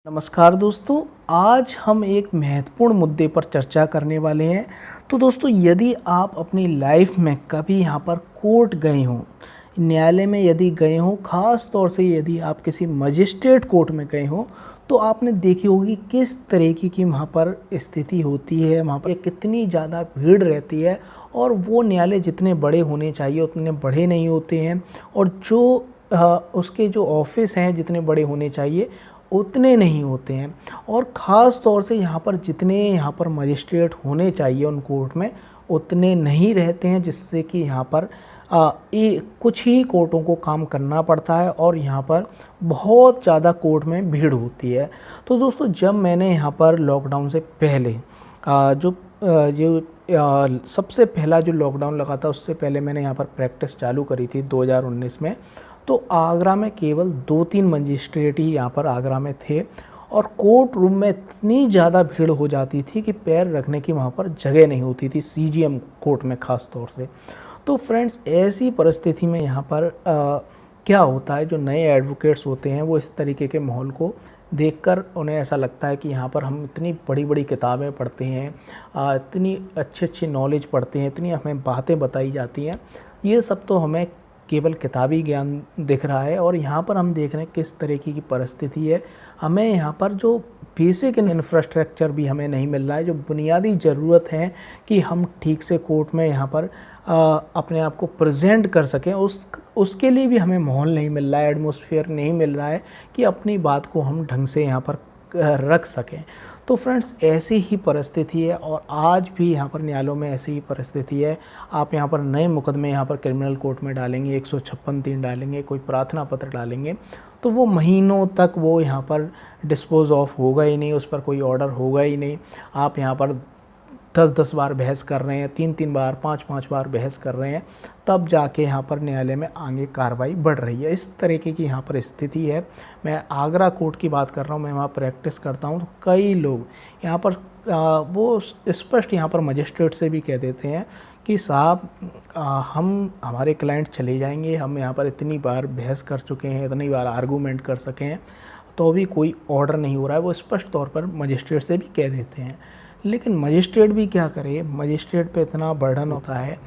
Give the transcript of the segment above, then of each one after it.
नमस्कार दोस्तों, आज हम एक महत्वपूर्ण मुद्दे पर चर्चा करने वाले हैं। तो दोस्तों, यदि आप अपनी लाइफ में कभी यहाँ पर कोर्ट गए हों, न्यायालय में यदि गए हों, ख़ास तौर से यदि आप किसी मजिस्ट्रेट कोर्ट में गए हों, तो आपने देखी होगी किस तरीके की वहाँ पर स्थिति होती है, वहाँ पर कितनी ज़्यादा भीड़ रहती है और वो न्यायालय जितने बड़े होने चाहिए उतने बड़े नहीं होते हैं, और जो उसके जो ऑफिस हैं जितने बड़े होने चाहिए उतने नहीं होते हैं। और ख़ास तौर से यहाँ पर जितने यहाँ पर मजिस्ट्रेट होने चाहिए उन कोर्ट में उतने नहीं रहते हैं, जिससे कि यहाँ पर कुछ ही कोर्टों को काम करना पड़ता है और यहाँ पर बहुत ज़्यादा कोर्ट में भीड़ होती है। तो दोस्तों, जब मैंने यहाँ पर लॉकडाउन से पहले सबसे पहला जो लॉकडाउन लगा था उससे पहले मैंने यहाँ पर प्रैक्टिस चालू करी थी 2019 में। तो आगरा में केवल 2-3 मजिस्ट्रेट ही यहाँ पर आगरा में थे और कोर्ट रूम में इतनी ज़्यादा भीड़ हो जाती थी कि पैर रखने की वहाँ पर जगह नहीं होती थी, सीजीएम कोर्ट में ख़ास तौर से। तो फ्रेंड्स, ऐसी परिस्थिति में यहाँ पर क्या होता है, जो नए एडवोकेट्स होते हैं वो इस तरीके के माहौल को देखकर उन्हें ऐसा लगता है कि यहाँ पर हम इतनी बड़ी बड़ी किताबें पढ़ते हैं, इतनी अच्छी नॉलेज पढ़ते हैं, इतनी हमें बातें बताई जाती हैं, ये सब तो हमें केवल किताबी ज्ञान दिख रहा है। और यहाँ पर हम देख रहे हैं किस तरीके की परिस्थिति है। हमें यहाँ पर जो बेसिक इंफ्रास्ट्रक्चर भी हमें नहीं मिल रहा है, जो बुनियादी ज़रूरत है कि हम ठीक से कोर्ट में यहाँ पर अपने आप को प्रेजेंट कर सकें, उसके लिए भी हमें माहौल नहीं मिल रहा है, एटमॉस्फेयर नहीं मिल रहा है कि अपनी बात को हम ढंग से यहाँ पर रख सकें। तो फ्रेंड्स, ऐसी ही परिस्थिति है और आज भी यहाँ पर न्यायालयों में ऐसी ही परिस्थिति है। आप यहाँ पर नए मुकदमे यहाँ पर क्रिमिनल कोर्ट में डालेंगे, 156(3) डालेंगे, कोई प्रार्थना पत्र डालेंगे, तो वो महीनों तक वो यहाँ पर डिस्पोज ऑफ होगा ही नहीं, उस पर कोई ऑर्डर होगा ही नहीं। आप यहाँ पर 10-10 बार बहस कर रहे हैं, 3-3 बार, 5-5 बार बहस कर रहे हैं, तब जाके यहाँ पर न्यायालय में आगे कार्रवाई बढ़ रही है। इस तरीके की यहाँ पर स्थिति है। मैं आगरा कोर्ट की बात कर रहा हूँ, मैं वहाँ प्रैक्टिस करता हूँ, तो कई लोग यहाँ पर वो स्पष्ट यहाँ पर मजिस्ट्रेट से भी कह देते हैं कि साहब, हम हमारे क्लाइंट चले जाएंगे, हम यहाँ पर इतनी बार बहस कर चुके हैं, इतनी बार आर्गूमेंट कर सके हैं, तो अभी कोई ऑर्डर नहीं हो रहा है। वो स्पष्ट तौर पर मजिस्ट्रेट से भी कह देते हैं। लेकिन मजिस्ट्रेट भी क्या करे, मजिस्ट्रेट पे इतना बर्डन होता है।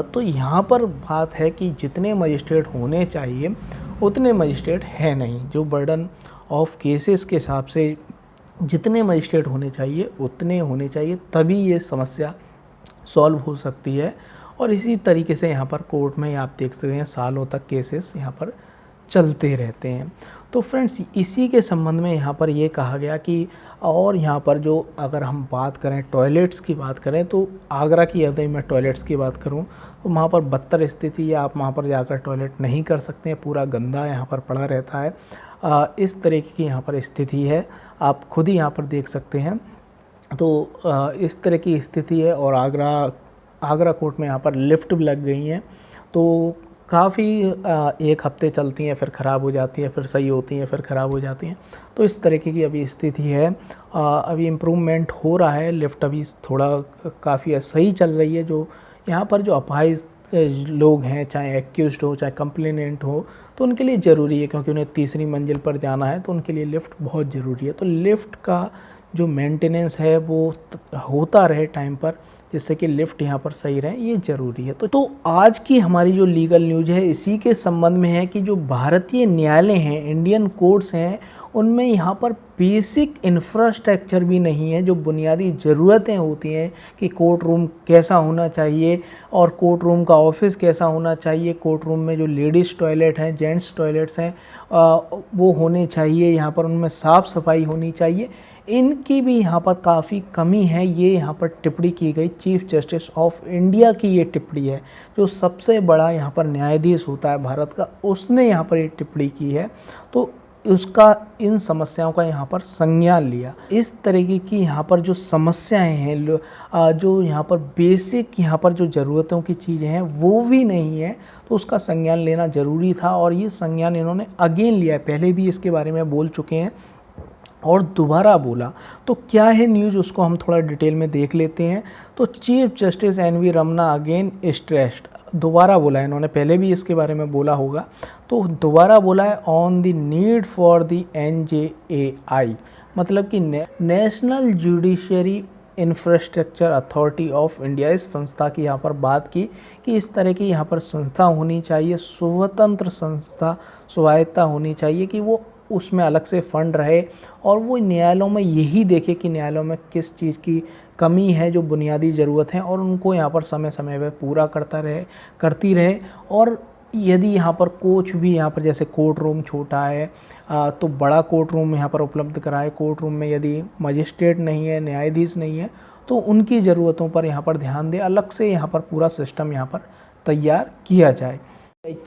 तो यहाँ पर बात है कि जितने मजिस्ट्रेट होने चाहिए उतने मजिस्ट्रेट है नहीं। जो बर्डन ऑफ केसेस के हिसाब से जितने मजिस्ट्रेट होने चाहिए उतने होने चाहिए, तभी ये समस्या सॉल्व हो सकती है। और इसी तरीके से यहाँ पर कोर्ट में आप देख सकते हैं सालों तक केसेस यहाँ पर चलते रहते हैं। तो फ्रेंड्स, इसी के संबंध में यहाँ पर ये कहा गया कि, और यहाँ पर जो अगर हम बात करें टॉयलेट्स की बात करें, तो आगरा की यदि मैं टॉयलेट्स की बात करूँ तो वहाँ पर बदतर स्थिति है। आप वहाँ पर जाकर टॉयलेट नहीं कर सकते हैं, पूरा गंदा यहाँ पर पड़ा रहता है। इस तरीके की यहाँ पर स्थिति है, आप खुद ही यहाँ पर देख सकते हैं। तो इस तरह की स्थिति है। और आगरा कोर्ट में यहाँ पर लिफ्ट भी लग गई हैं, तो काफ़ी 1 हफ्ते चलती हैं, फिर ख़राब हो जाती हैं, फिर सही होती हैं, फिर ख़राब हो जाती हैं। तो इस तरीके की अभी स्थिति है। अभी इम्प्रूवमेंट हो रहा है, लिफ्ट अभी थोड़ा काफ़ी सही चल रही है। जो यहाँ पर जो अपाहिज लोग हैं, चाहे एक्यूज्ड हो चाहे कंप्लेनेंट हो, तो उनके लिए ज़रूरी है, क्योंकि उन्हें तीसरी मंजिल पर जाना है, तो उनके लिए लिफ्ट बहुत ज़रूरी है। तो लिफ्ट का जो मेंटेनेंस है वो होता रहे टाइम पर, जिससे कि लिफ्ट यहाँ पर सही रहे, ये ज़रूरी है। तो आज की हमारी जो लीगल न्यूज़ है इसी के संबंध में है कि जो भारतीय न्यायालय हैं, इंडियन कोर्ट्स हैं, उनमें यहाँ पर बेसिक इंफ्रास्ट्रक्चर भी नहीं है। जो बुनियादी ज़रूरतें होती हैं कि कोर्ट रूम कैसा होना चाहिए और कोर्ट रूम का ऑफिस कैसा होना चाहिए, कोर्ट रूम में जो लेडीज़ टॉयलेट हैं, जेंट्स टॉयलेट्स हैं, वो होने चाहिए, यहाँ पर उनमें साफ़ सफाई होनी चाहिए, इनकी भी यहाँ पर काफ़ी कमी है। ये यहाँ पर टिप्पणी की गई चीफ जस्टिस ऑफ इंडिया की, ये टिप्पणी है। जो सबसे बड़ा यहाँ पर न्यायाधीश होता है भारत का, उसने यहाँ पर ये टिप्पणी की है। तो उसका इन समस्याओं का यहाँ पर संज्ञान लिया। इस तरीके की यहाँ पर जो समस्याएं हैं, जो यहाँ पर बेसिक यहाँ पर जो ज़रूरतों की चीज़ें हैं वो भी नहीं है, तो उसका संज्ञान लेना ज़रूरी था। और ये संज्ञान इन्होंने अगेन लिया है, पहले भी इसके बारे में बोल चुके हैं। और दोबारा बोला। तो क्या है न्यूज़, उसको हम थोड़ा डिटेल में देख लेते हैं। तो chief justice N V. Ramana again stressed, दोबारा बोला है इन्होंने, पहले भी इसके बारे में बोला होगा, तो दोबारा बोला है on the need for the NJAI, मतलब कि national judiciary infrastructure authority of India. इस संस्था की यहाँ पर बात की कि इस तरह की यहाँ पर संस्था होनी चाहिए, स्वतंत्र संस्था, स्वायत्ता होनी चाहिए कि वो उसमें अलग से फंड रहे और वो न्यायालयों में यही देखे कि न्यायालयों में किस चीज़ की कमी है, जो बुनियादी ज़रूरत है, और उनको यहाँ पर समय समय पर पूरा करती रहे। और यदि यहाँ पर कुछ भी यहाँ पर जैसे कोर्ट रूम छोटा है तो बड़ा कोर्ट रूम यहाँ पर उपलब्ध कराए। कोर्ट रूम में यदि मजिस्ट्रेट नहीं है, न्यायाधीश नहीं है, तो उनकी ज़रूरतों पर यहाँ पर ध्यान दे, अलग से यहाँ पर पूरा सिस्टम यहाँ पर तैयार किया जाए।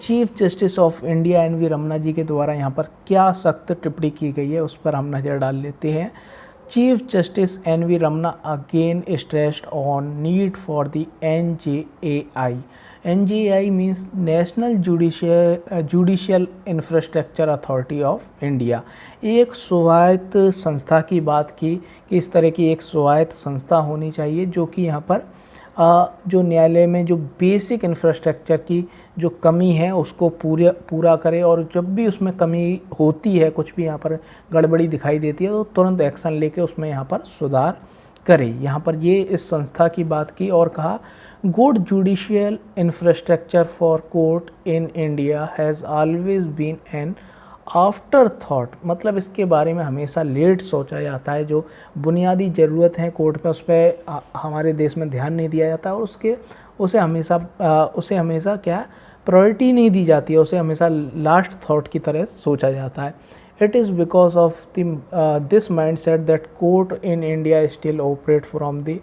Chief justice of India N V. Ramana ji के द्वारा यहाँ पर क्या सख्त टिप्पणी की गई है, उस पर हम नज़र डाल लेते हैं। Chief justice N V. Ramana again stressed on need for the NJAI। NJAI means national judicial infrastructure authority of India. एक स्वायत्त संस्था की बात की कि इस तरह की एक स्वायत्त संस्था होनी चाहिए जो कि यहाँ पर जो न्यायालय में जो बेसिक इंफ्रास्ट्रक्चर की जो कमी है उसको पूरा करे, और जब भी उसमें कमी होती है, कुछ भी यहाँ पर गड़बड़ी दिखाई देती है, तो तुरंत एक्शन लेके उसमें यहाँ पर सुधार करे। यहाँ पर ये इस संस्था की बात की और कहा good judicial infrastructure for court in India has always been an afterthought, मतलब इसके बारे में हमेशा लेट सोचा जाता है। जो बुनियादी ज़रूरत है कोर्ट पे, उस पर हमारे देश में ध्यान नहीं दिया जाता और उसे हमेशा क्या प्रायोरिटी नहीं दी जाती है, उसे हमेशा लास्ट थॉट की तरह सोचा जाता है। It is because of this mind set that court in India still operate from the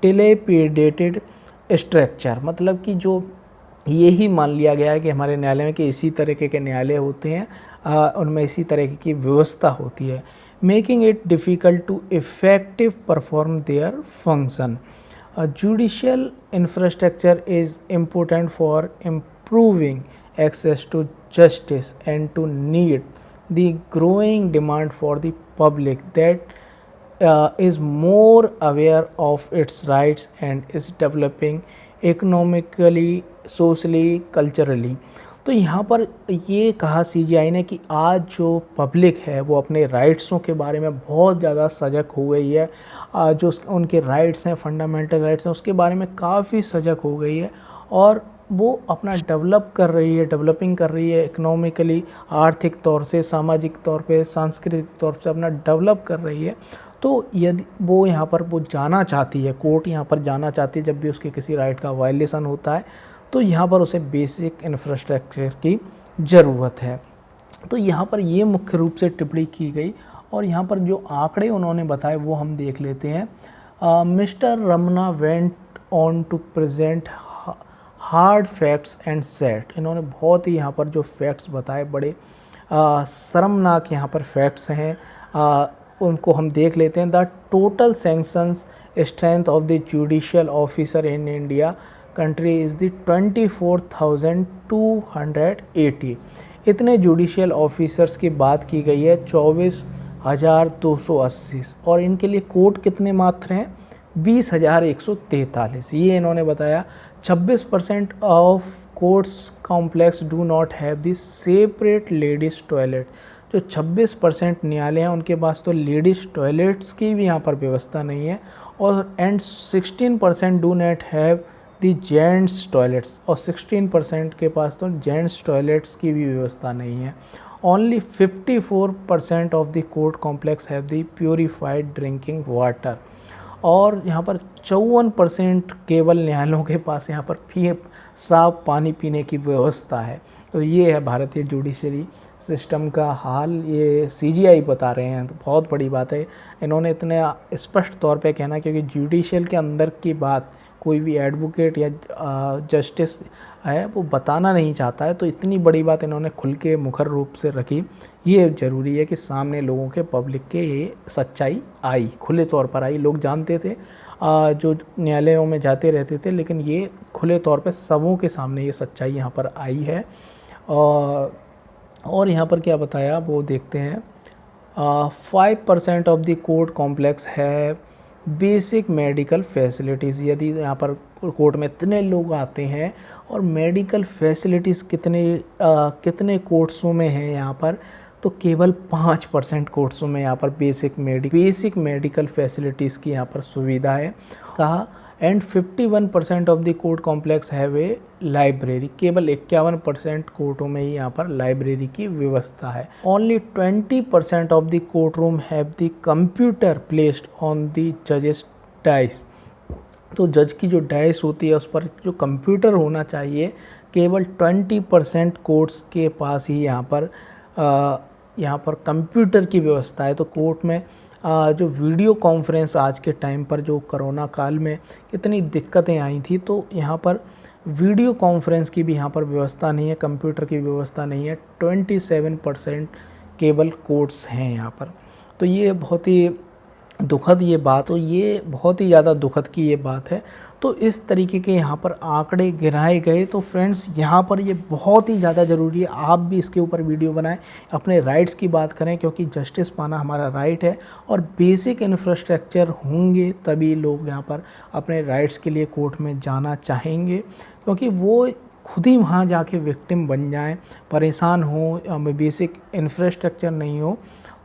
dilapidated structure, मतलब कि जो यही मान लिया गया है कि हमारे न्यायालय में कि इसी तरीके के न्यायालय होते हैं, उनमें इसी तरह की व्यवस्था होती है। Making it difficult to effective perform their function. Judicial infrastructure is important for improving access to justice and to meet the growing demand for the public that is more aware of its rights and is developing economically, socially, culturally। तो यहाँ पर ये कहा CJI ने कि आज जो public है वो अपने राइट्सों के बारे में बहुत ज़्यादा सजग हो गई है। जो उनके राइट्स हैं, फंडामेंटल राइट्स हैं, उसके बारे में काफ़ी सजग हो गई है और वो अपना डेवलपिंग कर रही है इकोनॉमिकली, आर्थिक तौर से, सामाजिक तौर पे, सांस्कृतिक तौर से अपना डेवलप कर रही है। तो यदि वो यहाँ पर वो जाना चाहती है, कोर्ट यहाँ पर जाना चाहती है जब भी उसके किसी राइट का वायलेशन होता है, तो यहाँ पर उसे बेसिक इंफ्रास्ट्रक्चर की ज़रूरत है। तो यहाँ पर ये मुख्य रूप से टिप्पणी की गई और यहाँ पर जो आंकड़े उन्होंने बताए वो हम देख लेते हैं। Mister Ramana went on to present hard facts and set. इन्होंने बहुत ही यहाँ पर जो फैक्ट्स बताए, बड़े शर्मनाक यहाँ पर फैक्ट्स हैं, उनको हम देख लेते हैं। The total sanctions strength of the judicial officer in India country is the 24,280। इतने जुडिशियल ऑफिसर्स की बात की गई है, 24,280, और इनके लिए कोर्ट कितने मात्र हैं, 20,143। ये इन्होंने बताया। 26% of courts complex do not have the separate ladies toilet. जो 26% न्यायालय हैं उनके पास तो लेडीज़ टॉयलेट्स की भी यहाँ पर व्यवस्था नहीं है, और 16% do not have the gents toilets, और 16% के पास तो जेंट्स टॉयलेट्स की भी व्यवस्था नहीं है। Only 54% of the court complex have the purified drinking water, और यहाँ पर 54% केवल न्यायालयों के पास यहाँ पर साफ पानी पीने की व्यवस्था है। तो ये है भारतीय जुडिशरी सिस्टम का हाल, ये CJI बता रहे हैं। तो बहुत बड़ी बात है, इन्होंने इतने स्पष्ट तौर पे कहना, क्योंकि जुडिशियल के अंदर की बात कोई भी एडवोकेट या जस्टिस है वो बताना नहीं चाहता है, तो इतनी बड़ी बात इन्होंने खुल के मुखर रूप से रखी। ये ज़रूरी है कि सामने लोगों के, पब्लिक के ये सच्चाई आई, खुले तौर पर आई। लोग जानते थे, जो न्यायालयों में जाते रहते थे, लेकिन ये खुले तौर पर सबों के सामने ये सच्चाई यहाँ पर आई है। और यहाँ पर क्या बताया वो देखते हैं। 5% ऑफ द कोर्ट कॉम्प्लेक्स है बेसिक मेडिकल फैसिलिटीज़। यदि यहाँ पर कोर्ट में इतने लोग आते हैं और मेडिकल फैसिलिटीज़ कितने कोर्ट्सों में हैं यहाँ पर, तो केवल 5% कोर्ट्सों में यहाँ पर बेसिक मेडिकल फैसिलिटीज़ की यहाँ पर सुविधा है कहा। And 51% of the court complex have a library. केवल 51% कोर्टों में ही यहाँ पर लाइब्रेरी की व्यवस्था है। Only 20% of the court room have the computer placed on the जजेस डाइस। तो जज की जो डाइस होती है उस पर जो कंप्यूटर होना चाहिए, केवल 20% कोर्ट्स के पास ही यहाँ पर कंप्यूटर की व्यवस्था है। तो कोर्ट में जो वीडियो कॉन्फ्रेंस आज के टाइम पर, जो कोरोना काल में कितनी दिक्कतें आई थी, तो यहाँ पर वीडियो कॉन्फ्रेंस की भी यहाँ पर व्यवस्था नहीं है, कंप्यूटर की व्यवस्था नहीं है। 27% केवल कोर्ट्स हैं यहाँ पर। तो ये बहुत ही दुखद ये बात हो, ये बहुत ही ज़्यादा दुखद की ये बात है। तो इस तरीके के यहाँ पर आंकड़े गिराए गए। तो फ्रेंड्स यहाँ पर ये बहुत ही ज़्यादा ज़रूरी है, आप भी इसके ऊपर वीडियो बनाएं, अपने राइट्स की बात करें, क्योंकि जस्टिस पाना हमारा राइट है। और बेसिक इंफ्रास्ट्रक्चर होंगे तभी लोग यहाँ पर अपने राइट्स के लिए कोर्ट में जाना चाहेंगे, क्योंकि वो खुद ही वहाँ जाके विक्टिम बन जाएं, परेशान हो, बेसिक इंफ्रास्ट्रक्चर नहीं हो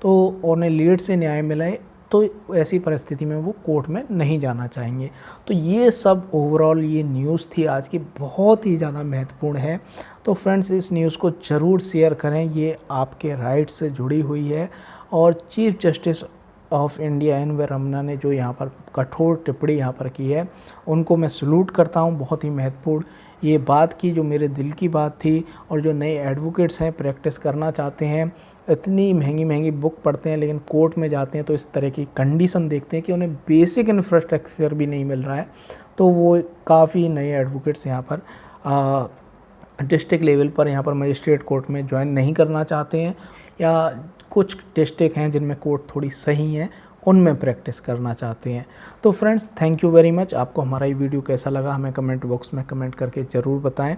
तो उन्हें लेट से न्याय मिले, तो ऐसी परिस्थिति में वो कोर्ट में नहीं जाना चाहेंगे। तो ये सब ओवरऑल ये न्यूज़ थी आज की, बहुत ही ज़्यादा महत्वपूर्ण है। तो फ्रेंड्स इस न्यूज़ को ज़रूर शेयर करें, ये आपके राइट से जुड़ी हुई है। और chief justice of India N V Ramana ने जो यहाँ पर कठोर टिप्पणी यहाँ पर की है, उनको मैं सलूट करता हूँ। बहुत ही महत्वपूर्ण ये बात की, जो मेरे दिल की बात थी। और जो नए एडवोकेट्स हैं, प्रैक्टिस करना चाहते हैं, इतनी महंगी बुक पढ़ते हैं, लेकिन कोर्ट में जाते हैं तो इस तरह की कंडीशन देखते हैं कि उन्हें बेसिक इंफ्रास्ट्रक्चर भी नहीं मिल रहा है, तो वो काफ़ी नए एडवोकेट्स यहाँ पर डिस्ट्रिक्ट लेवल पर यहाँ पर मजिस्ट्रेट कोर्ट में ज्वाइन नहीं करना चाहते हैं, या कुछ डिस्ट्रिक्ट हैं जिनमें कोर्ट थोड़ी सही हैं, उनमें प्रैक्टिस करना चाहते हैं। तो friends thank you very much. आपको हमारा ये वीडियो कैसा लगा हमें कमेंट बॉक्स में कमेंट करके ज़रूर बताएं।